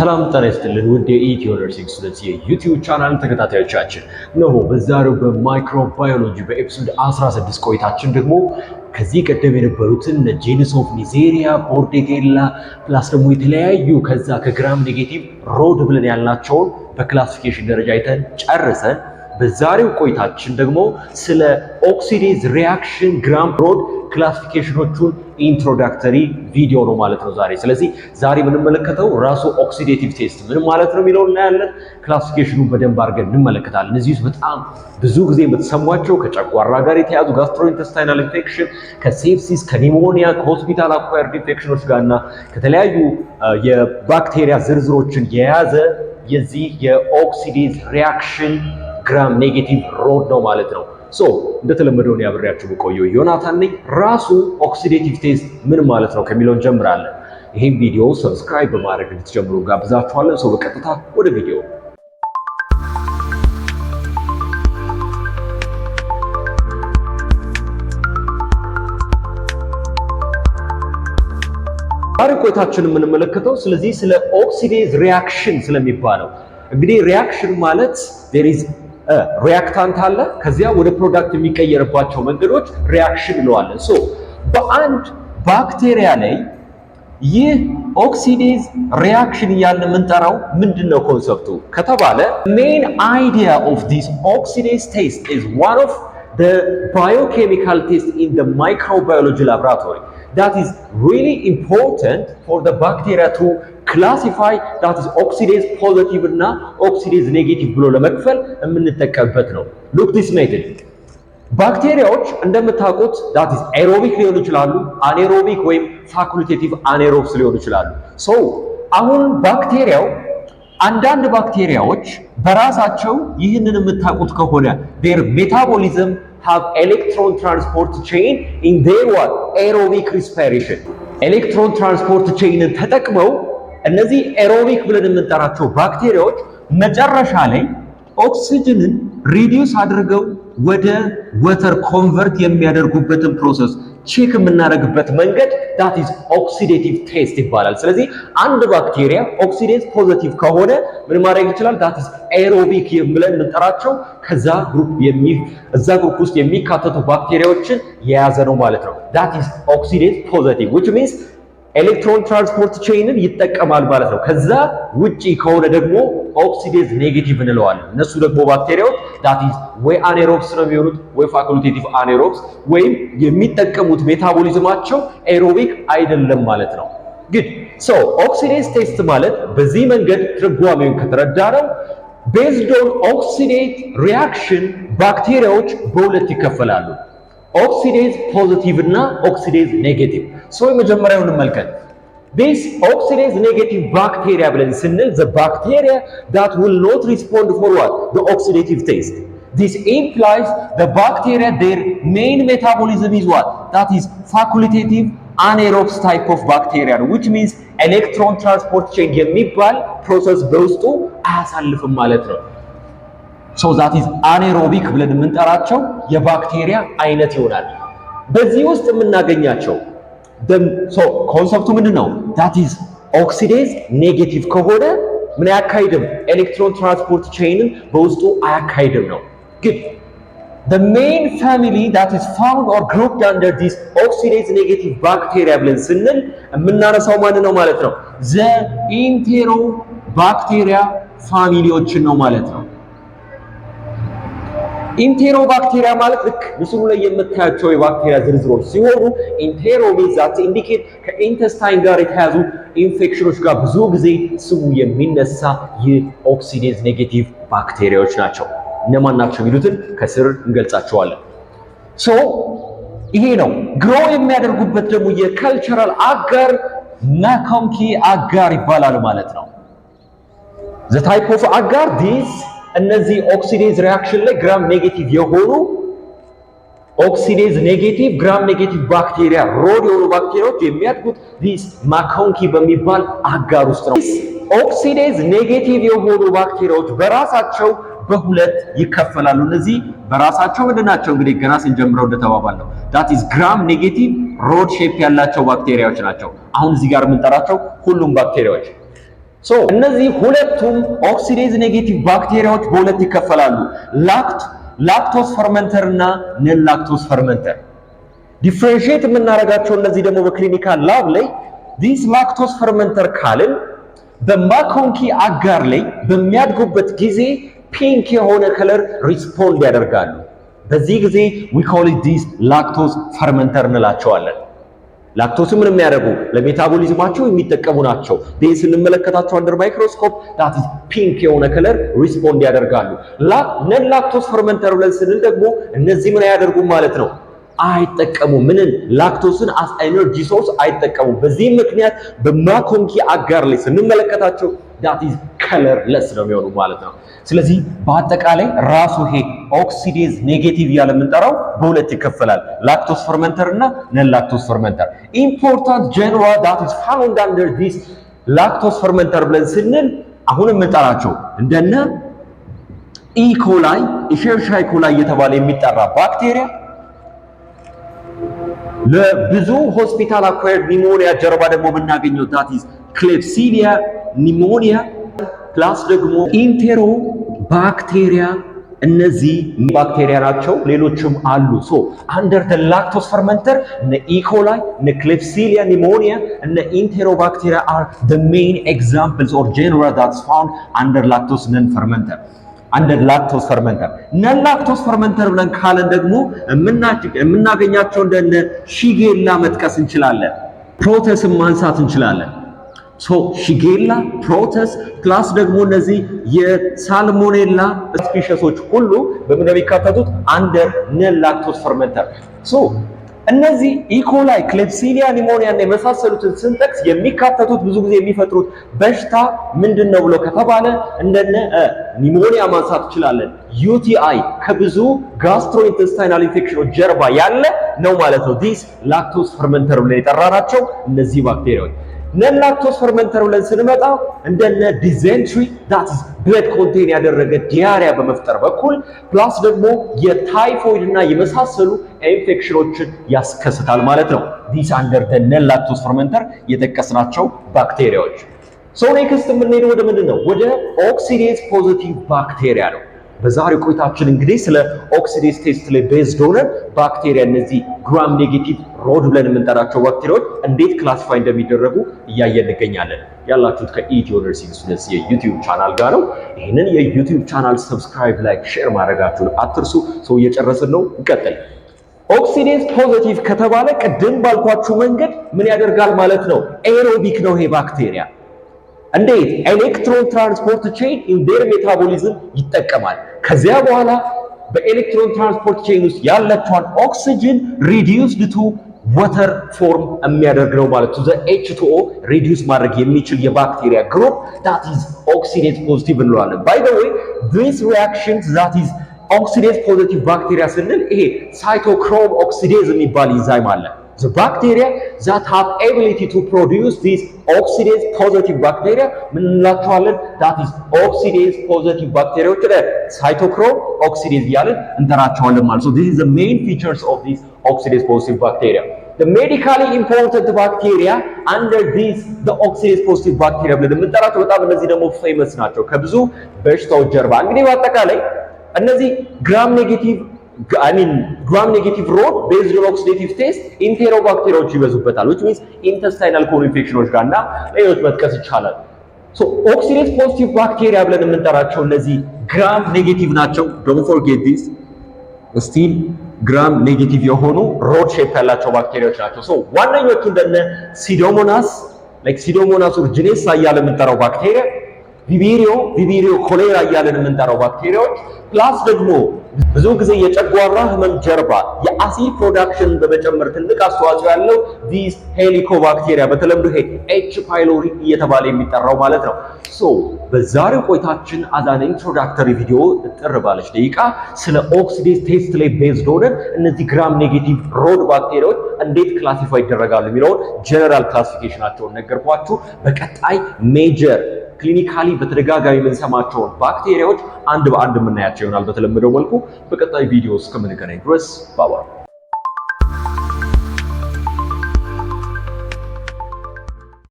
ሰላም ጤና ይስጥልን ውድ የኢትዮ ነርሲንግ ስቱደንትስ የዩቲዩብ ቻናል ተከታታዮቻችን ነው። በዛሬው በማይክሮባዮሎጂ በኤፒሶድ 16 ቆይታችን ደግሞ ከዚህ ቀደም የነበሩትን ጄንስ ኦፍ ኒዜሪያ፣ ቦርዴጌላ ፕላስ ደግሞ የተለያዩ ከዛ ከግራም ኔጌቲቭ ሮድ ብለን ያልናቸውን በክላሲፊኬሽን ደረጃ አይተን ጨርሰን በዛሬው ቆይታችን ደግሞ ስለ ኦክሲዴዝ ሪአክሽን ግራም ሮድ ክላሲፊኬሽኖቹን ኢንትሮዳክተሪ ቪዲዮ ነው ማለት ነው ዛሬ። ስለዚህ ዛሬ የምንመለከተው ራሱ ኦክሲዴቲቭ ቴስት ምን ማለት ነው የሚለውን እናያለን። ክላሲፊኬሽኑን በደንብ አድርገን እንመለከታለን። እዚህ ውስጥ በጣም ብዙ ጊዜ የምትሰሟቸው ከጨጓራ ጋር የተያዙ ጋስትሮኢንተስታይናል ኢንፌክሽን፣ ከሴፕሲስ፣ ከኒሞኒያ፣ ከሆስፒታል አኳየርድ ኢንፌክሽኖች ጋርና ከተለያዩ የባክቴሪያ ዝርዝሮችን የያዘ የዚህ የኦክሲዴዝ ሪአክሽን ግራም ኔጌቲቭ ሮድ ነው ማለት ነው። ሶ እንደተለመደው ነው ያብሬያችሁ በቆየው ዮናታን ነኝ። ራሱ ኦክሲዴቲቭ ቴስት ምን ማለት ነው ከሚለው እንጀምራለን። ይሄን ቪዲዮ ሰብስክራይብ በማድረግ እንድትጀምሩ ጋብዛችኋለሁ። ሶ በቀጥታ ወደ ቪዲዮ ዛሬ ቆይታችን የምንመለከተው ስለዚህ ስለ ኦክሲዴዝ ሪአክሽን ስለሚባለው እንግዲህ ሪአክሽን ማለት there is ሪአክታንት አለ፣ ከዚያ ወደ ፕሮዳክት የሚቀየርባቸው መንገዶች ሪአክሽን እንለዋለን። ሶ በአንድ ባክቴሪያ ላይ ይህ ኦክሲዴዝ ሪአክሽን እያልን የምንጠራው ምንድነው ኮንሰፕቱ ከተባለ ሜን አይዲያ ኦፍ ዲስ ኦክሲዴዝ ቴስት ኢዝ ዋን ኦፍ the biochemical test in the microbiology laboratory that is really important for the bacteria to classify that is oxidase positive እና oxidase negative ብሎ ለመክፈል የምንጠቀምበት ነው። look this method ባክቴሪያዎች እንደምታውቁት that is aerobic ሊሆኑ ይችላሉ፣ anaerobic ወይም facultative anaerobes ሊሆኑ ይችላሉ። so አሁን ባክቴሪያው አንዳንድ ባክቴሪያዎች በራሳቸው ይህንን የምታውቁት ከሆነ their metabolism have electron transport chain in their what aerobic respiration electron transport chain ተጠቅመው እነዚህ ኤሮቢክ ብለን የምንጠራቸው ባክቴሪያዎች መጨረሻ ላይ ኦክሲጅንን ሪዲዩስ አድርገው ወደ ወተር ኮንቨርት የሚያደርጉበትን ፕሮሰስ ቼክ የምናደርግበት መንገድ that is oxidative test ይባላል። ስለዚህ አንድ ባክቴሪያ ኦክሲዴዝ ፖዚቲቭ ከሆነ ምን ማድረግ ይችላል? that is aerobic ብለን የምንጠራቸው ከዛ ግሩፕ ውስጥ የሚካተቱ ባክቴሪያዎችን የያዘ ነው ማለት ነው። that is oxidase positive which means ኤሌክትሮን ትራንስፖርት ቼይንን ይጠቀማል ማለት ነው። ከዛ ውጪ ከሆነ ደግሞ ኦክሲዴዝ ኔጌቲቭ እንለዋለን። እነሱ ደግሞ ባክቴሪያዎች that is ወይ አኔሮብስ ነው የሚሆኑት ወይ ፋኩልቴቲቭ አኔሮብስ ወይም የሚጠቀሙት ሜታቦሊዝማቸው ኤሮቢክ አይደለም ማለት ነው። good so oxidase test ማለት በዚህ መንገድ ትርጓሜውን ከተረዳነው based on oxidate reaction ባክቴሪያዎች በሁለት ይከፈላሉ። ኦክሲዴዝ ፖዚቲቭ እና ኦክሲዴዝ ኔጌቲቭ። ሶ የመጀመሪያውን እንመልከት። this oxidase negative bacteria ብለን ስንል the bacteria that will not respond for what the oxidative test. This implies the bacteria their main metabolism is what that is facultative anaerobes type of bacteria which means electron transport chain የሚባል ፕሮሰስ በውስጡ አያሳልፍም ማለት ነው። so that is anaerobic ብለን የምንጠራቸው የባክቴሪያ አይነት ይሆናል። በዚህ ውስጥ የምናገኛቸው so ኮንሰፕቱ ምንድነው? that is oxidase negative ከሆነ ምን አያካሂድም? ኤሌክትሮን ትራንስፖርት ቼይንን በውስጡ አያካሂድም ነው። ግን the main family that is found or grouped under this oxidase negative bacteria ብለን ስንል የምናነሳው ማን ነው ማለት ነው? the enterobacteria ፋሚሊዎችን ነው ማለት ነው። ኢንቴሮባክቴሪያ ማለት ልክ ምስሉ ላይ የምታያቸው የባክቴሪያ ዝርዝሮች ሲሆኑ ኢንቴሮ means that indicate ከኢንተስታይን ጋር የተያዙ ኢንፌክሽኖች ጋር ብዙ ጊዜ ስሙ የሚነሳ የኦክሲዴዝ ኔጌቲቭ ባክቴሪያዎች ናቸው። እነማን ናቸው የሚሉትን ከስር እንገልጻቸዋለን። ሶ ይሄ ነው ግሮ የሚያደርጉበት ደግሞ የካልቸራል አጋር ማኮንኪ አጋር ይባላል ማለት ነው። the type of አጋር this እነዚህ ኦክሲዴዝ ሪአክሽን ላይ ግራም ኔጌቲቭ የሆኑ ኦክሲዴዝ ኔጌቲቭ ግራም ኔጌቲቭ ባክቴሪያ ሮድ የሆኑ ባክቴሪያዎች የሚያድጉት ዲስ ማኮንኪ በሚባል አጋር ውስጥ ነው። ኦክሲዴዝ ኔጌቲቭ የሆኑ ባክቴሪያዎች በራሳቸው በሁለት ይከፈላሉ። እነዚህ በራሳቸው ምንድናቸው? እንግዲህ ገና ስንጀምረው እንደተባባልነው that is ግራም ኔጌቲቭ ሮድ ሼፕ ያላቸው ባክቴሪያዎች ናቸው። አሁን እዚህ ጋር የምንጠራቸው ሁሉም ባክቴሪያዎች እነዚህ ሁለቱም ኦክሲዴዝ ኔጌቲቭ ባክቴሪያዎች በሁለት ይከፈላሉ። ላክቶስ ፈርመንተር እና ነን ላክቶስ ፈርመንተር። ዲፍሬንሺየት የምናደርጋቸው እነዚህ ደግሞ በክሊኒካል ላብ ላይ ዲስ ላክቶስ ፈርመንተር ካልን በማኮንኪ አጋር ላይ በሚያድጉበት ጊዜ ፒንክ የሆነ ከለር ሪስፖንድ ያደርጋሉ። በዚህ ጊዜ we call it this ላክቶስ ፈርመንተር እንላቸዋለን። ላክቶስ ምን የሚያደርጉ ለሜታቦሊዝማቸው የሚጠቀሙ ናቸው። ይህ ስንመለከታቸው አንደር ማይክሮስኮፕ that is ፒንክ የሆነ ከለር ሪስፖንድ ያደርጋሉ። ነን ላክቶስ ፈርመንተር ብለን ስንል ደግሞ እነዚህ ምን አያደርጉም ማለት ነው፣ አይጠቀሙም። ምንን ላክቶስን አስ ኤነርጂ ሶርስ አይጠቀሙም። በዚህ ምክንያት በማኮንኪ አጋር ላይ ስንመለከታቸው that is colorless ነው የሚሆኑ ማለት ነው። ስለዚህ በአጠቃላይ ራሱ ይሄ ኦክሲዴዝ ኔጌቲቭ ያለ የምንጠራው በሁለት ይከፈላል፣ ላክቶስ ፈርመንተር እና ነን ላክቶስ ፈርመንተር። ኢምፖርታንት ጀነራ that is found under this ላክቶስ ፈርመንተር ብለን ስንል አሁን የምንጠራቸው እንደነ ኢኮላይ ኢሸርሻይ ኮላይ እየተባለ የሚጠራ ባክቴሪያ ለብዙ ሆስፒታል አኳየርድ ኒሞኒያ ጀርባ ደግሞ የምናገኘው that is ክሌፕሲዲያ ኒሞኒያ ፕላስ ደግሞ ኢንቴሮ ባክቴሪያ። እነዚህ ባክቴሪያ ናቸው፣ ሌሎችም አሉ። አንደር ዘ ላክቶስ ፈርመንተር እነ ኢኮላይ እነ ክሌፕሲዲያ ኒሞኒያ እነ ኢንቴሮ ባክቴሪያ are the main examples or genera that's found under lactose non fermenter አንደር ላክቶስ ፈርመንተር። ነን ላክቶስ ፈርመንተር ብለን ካለን ደግሞ የምናገኛቸው እንደነ ሺጌላ መጥቀስ እንችላለን፣ ፕሮተስን ማንሳት እንችላለን። ሺጌላ ፕሮተስ ፕላስ ደግሞ እነዚህ የሳልሞኔላ ስፒሸሶች ሁሉ በምን ነው የሚካተቱት? አንደር ነን ላክቶስ ፈርመንተር። እነዚህ ኢኮላይ ክሌፕሲዲያ ኒሞኒያ እና የመሳሰሉትን ስንጠቅስ የሚካተቱት ብዙ ጊዜ የሚፈጥሩት በሽታ ምንድነው ብሎ ከተባለ እንደነ ኒሞኒያ ማንሳት እንችላለን። ዩቲአይ ከብዙ ጋስትሮኢንተስታይናል ኢንፌክሽኖች ጀርባ ያለ ነው ማለት ነው። ዲስ ላክቶስ ፈርመንተር ብለን የጠራናቸው እነዚህ ባክቴሪያዎች። ነን ላክቶስ ፈርመንተር ብለን ስንመጣ እንደነ ዲዘንትሪ that is ብለድ ኮንቴን ያደረገ ዲያሪያ በመፍጠር በኩል ፕላስ ደግሞ የታይፎይድ እና የመሳሰሉ ኢንፌክሽኖችን ያስከስታል ማለት ነው። ዲስ አንደር ዘ ነን ላክቶስ ፈርመንተር የጠቀስናቸው ባክቴሪያዎች። ኔክስት የምንሄደው ወደ ምንድን ነው? ወደ ኦክሲዴዝ ፖዚቲቭ ባክቴሪያ ነው። በዛሬው ቆይታችን እንግዲህ ስለ ኦክሲዴዝ ቴስት ላይ ቤዝድ ሆነ ባክቴሪያ እነዚህ ግራም ኔጌቲቭ ሮድ ብለን የምንጠራቸው ባክቴሪያዎች እንዴት ክላሲፋይ እንደሚደረጉ እያየን እንገኛለን። ያላችሁት ከኢትዮ ነርሲንግ ስቱደንትስ የዩቲዩብ ቻናል ጋር ነው። ይህንን የዩቲዩብ ቻናል ሰብስክራይብ፣ ላይክ፣ ሼር ማድረጋችሁን አትርሱ። እየጨረስን ነው፣ እንቀጥል። ኦክሲዴዝ ፖዚቲቭ ከተባለ ቅድም ባልኳችሁ መንገድ ምን ያደርጋል ማለት ነው? ኤሮቢክ ነው ይሄ ባክቴሪያ። እንዴት? ኤሌክትሮን ትራንስፖርት ቼን ኢን ዴር ሜታቦሊዝም ይጠቀማል። ከዚያ በኋላ በኤሌክትሮን ትራንስፖርት ቼን ውስጥ ያለችውን ኦክሲጅን ሪዲዩስድ ቱ ወተር ፎርም የሚያደርግ ነው ማለት ነው። H2O ሪዲዩስ ማድረግ የሚችል የባክቴሪያ ግሩፕ that is oxidase positive እንለዋለን። by the way this reactions that is oxidase positive bacteria ስንል ይሄ ሳይቶክሮም ኦክሲዴዝ የሚባል ኢንዛይም አለ። the bacteria that have ability to produce these oxidase positive bacteria ምን እንላቸዋለን? that is oxidase positive bacteria ወደ cytochrome oxidase ያለን እንጠራቸዋለን ማለት ነው። this is the main features of these oxidase positive bacteria. the medically important bacteria under these the oxidase positive bacteria ብለን የምንጠራቸው በጣም እነዚህ ደግሞ ፌመስ ናቸው ከብዙ በሽታዎች ጀርባ። እንግዲህ በአጠቃላይ እነዚህ ግራም ኔጌቲቭ gram negative rod based on oxidative test ኢንቴሮባክቴሪያዎች ይበዙበታል which means intestinal colon infections ጋርና ሌሎች መጥቀስ ይቻላል። oxidase positive bacteria ብለን የምንጠራቸው እነዚህ gram negative ናቸው። don't forget this still gram negative የሆኑ rod shape ያላቸው ባክቴሪያዎች ናቸው። ዋነኞቹ እንደነ ሲዶሞናስ like ሲዶሞናስ ኦሪጂኔስ እያለ የምንጠራው ባክቴሪያ፣ ቪቢሪዮ ኮሌራ እያለን የምንጠራው ባክቴሪያዎች ፕላስ ደግሞ ብዙ ጊዜ የጨጓራ ህመም ጀርባ የአሲድ ፕሮዳክሽን በመጨመር ትልቅ አስተዋጽኦ ያለው ዲስ ሄሊኮባክቴሪያ በተለምዶ ይሄ ኤች ፓይሎሪ እየተባለ የሚጠራው ማለት ነው። በዛሬው ቆይታችን አዛን ኢንትሮዳክተሪ ቪዲዮ ጥር ባለች ደቂቃ ስለ ኦክሲዴዝ ቴስት ላይ ቤዝድ ሆነን እነዚህ ግራም ኔጌቲቭ ሮድ ባክቴሪያዎች እንዴት ክላሲፋይ ይደረጋሉ የሚለውን ጀነራል ክላሲፊኬሽናቸውን ነገርኳችሁ። በቀጣይ ሜጀር ክሊኒካሊ በተደጋጋሚ የምንሰማቸውን ባክቴሪያዎች አንድ በአንድ የምናያቸው ይሆናል በተለመደው መልኩ። በቀጣይ ቪዲዮ እስከምንገናኝ ድረስ ባባ